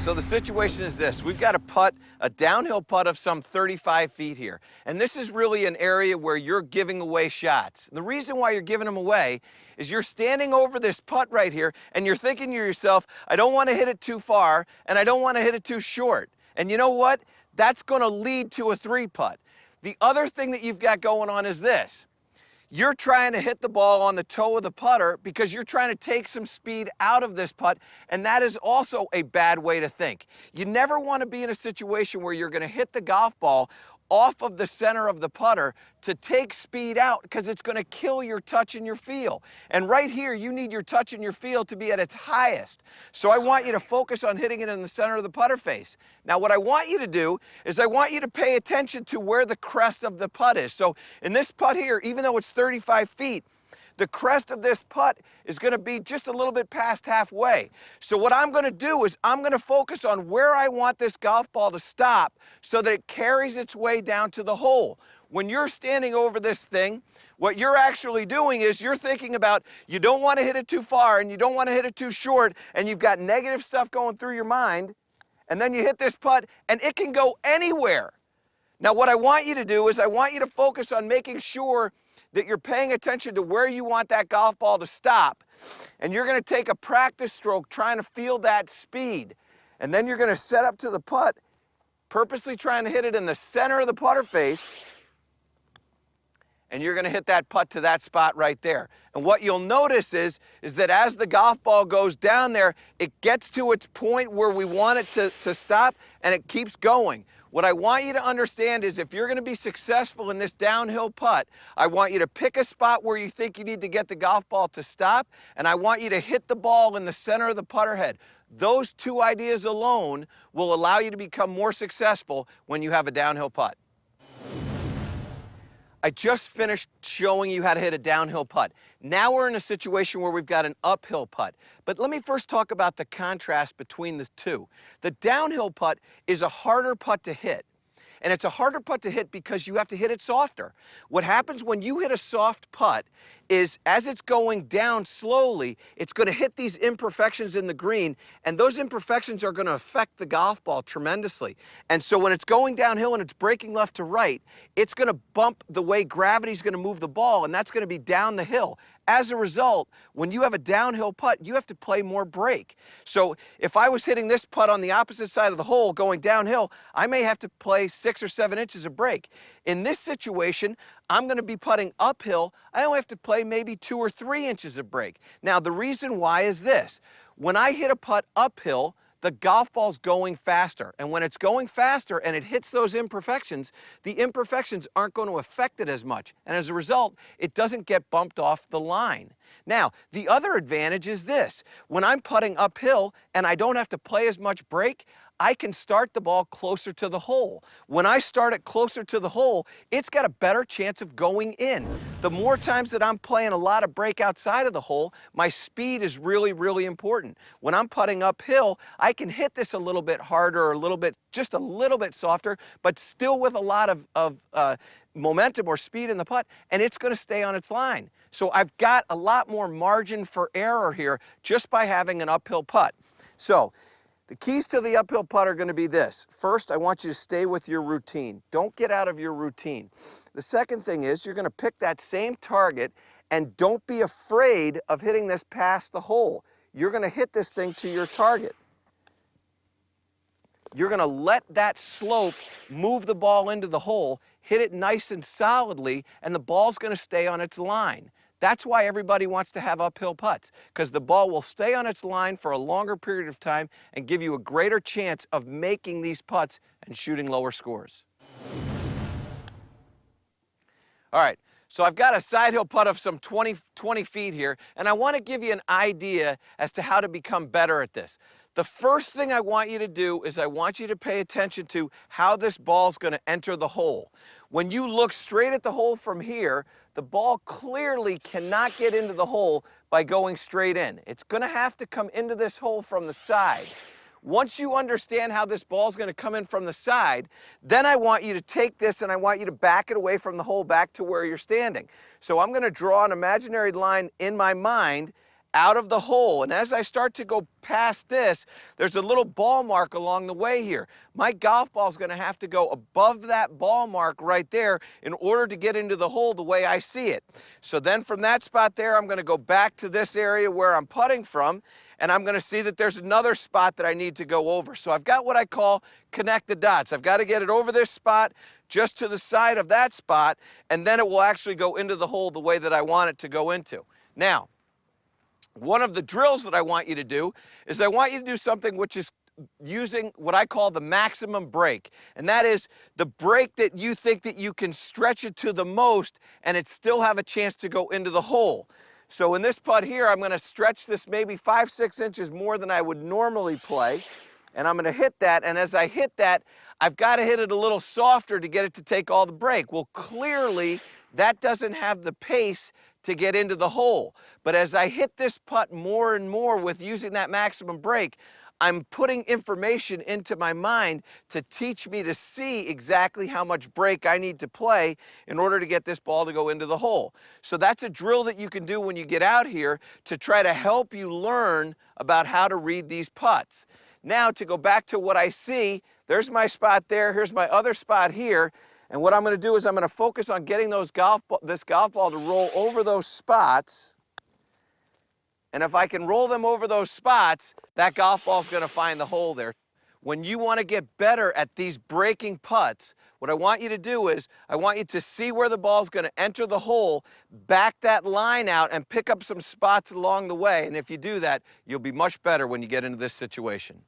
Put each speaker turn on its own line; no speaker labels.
So the situation is this. We've got a downhill putt of some 35 feet here. And this is really an area where you're giving away shots. And the reason why you're giving them away is you're standing over this putt right here and you're thinking to yourself, I don't want to hit it too far and I don't want to hit it too short. And you know what? That's going to lead to a three putt. The other thing that you've got going on is this. You're trying to hit the ball on the toe of the putter because you're trying to take some speed out of this putt, and that is also a bad way to think. You never want to be in a situation where you're going to hit the golf ball off of the center of the putter to take speed out because it's going to kill your touch and your feel. And right here, you need your touch and your feel to be at its highest. So I want you to focus on hitting it in the center of the putter face. Now, what I want you to do is I want you to pay attention to where the crest of the putt is. So in this putt here, even though it's 35 feet, the crest of this putt is going to be just a little bit past halfway. So what I'm going to do is I'm going to focus on where I want this golf ball to stop so that it carries its way down to the hole. When you're standing over this thing, what you're actually doing is you're thinking about you don't want to hit it too far and you don't want to hit it too short, and you've got negative stuff going through your mind, and then you hit this putt and it can go anywhere. Now what I want you to do is I want you to focus on making sure that you're paying attention to where you want that golf ball to stop. And you're going to take a practice stroke trying to feel that speed. And then you're going to set up to the putt, purposely trying to hit it in the center of the putter face. And you're going to hit that putt to that spot right there. And what you'll notice is that as the golf ball goes down there, it gets to its point where we want it to stop, and it keeps going. What I want you to understand is if you're going to be successful in this downhill putt, I want you to pick a spot where you think you need to get the golf ball to stop, and I want you to hit the ball in the center of the putter head. Those two ideas alone will allow you to become more successful when you have a downhill putt. I just finished showing you how to hit a downhill putt. Now we're in a situation where we've got an uphill putt. But let me first talk about the contrast between the two. The downhill putt is a harder putt to hit. And it's a harder putt to hit because you have to hit it softer. What happens when you hit a soft putt is as it's going down slowly, it's going to hit these imperfections in the green, and those imperfections are going to affect the golf ball tremendously. And so when it's going downhill and it's breaking left to right, it's going to bump the way gravity's going to move the ball, and that's going to be down the hill. As a result, when you have a downhill putt, you have to play more break. So if I was hitting this putt on the opposite side of the hole going downhill, I may have to play 6 or 7 inches of break. In this situation, I'm going to be putting uphill. I only have to play maybe 2 or 3 inches of break. Now, the reason why is this. When I hit a putt uphill, the golf ball's going faster. And when it's going faster and it hits those imperfections, the imperfections aren't going to affect it as much. And as a result, it doesn't get bumped off the line. Now, the other advantage is this. When I'm putting uphill and I don't have to play as much break, I can start the ball closer to the hole. When I start it closer to the hole, it's got a better chance of going in. The more times that I'm playing a lot of break outside of the hole, my speed is really, really important. When I'm putting uphill, I can hit this a little bit harder or just a little bit softer, but still with a lot of momentum or speed in the putt, and it's going to stay on its line. So I've got a lot more margin for error here just by having an uphill putt. So the keys to the uphill putt are going to be this. First, I want you to stay with your routine. Don't get out of your routine. The second thing is you're going to pick that same target and don't be afraid of hitting this past the hole. You're going to hit this thing to your target. You're going to let that slope move the ball into the hole, hit it nice and solidly, and the ball's going to stay on its line. That's why everybody wants to have uphill putts, because the ball will stay on its line for a longer period of time and give you a greater chance of making these putts and shooting lower scores. All right, so I've got a side hill putt of some 20 feet here, and I want to give you an idea as to how to become better at this. The first thing I want you to do is I want you to pay attention to how this ball's going to enter the hole. When you look straight at the hole from here, the ball clearly cannot get into the hole by going straight in. It's going to have to come into this hole from the side. Once you understand how this ball is going to come in from the side, then I want you to take this and I want you to back it away from the hole back to where you're standing. So I'm going to draw an imaginary line in my mind, out of the hole. And as I start to go past this, there's a little ball mark along the way here. My golf ball is going to have to go above that ball mark right there in order to get into the hole the way I see it. So then from that spot there, I'm going to go back to this area where I'm putting from, and I'm going to see that there's another spot that I need to go over. So I've got what I call connect the dots. I've got to get it over this spot, just to the side of that spot, and then it will actually go into the hole the way that I want it to go into. Now, one of the drills that I want you to do is I want you to do something which is using what I call the maximum break. And that is the break that you think that you can stretch it to the most and it still have a chance to go into the hole. So in this putt here, I'm going to stretch this maybe 5-6 inches more than I would normally play. And I'm going to hit that, and as I hit that, I've got to hit it a little softer to get it to take all the break. Well, clearly, that doesn't have the pace to get into the hole. But as I hit this putt more and more with using that maximum break, I'm putting information into my mind to teach me to see exactly how much break I need to play in order to get this ball to go into the hole. So that's a drill that you can do when you get out here to try to help you learn about how to read these putts. Now, to go back to what I see, there's my spot there, here's my other spot here, and what I'm going to do is I'm going to focus on getting this golf ball to roll over those spots, and if I can roll them over those spots, that golf ball is going to find the hole there. When you want to get better at these breaking putts, what I want you to do is I want you to see where the ball's going to enter the hole, back that line out, and pick up some spots along the way. And if you do that, you'll be much better when you get into this situation.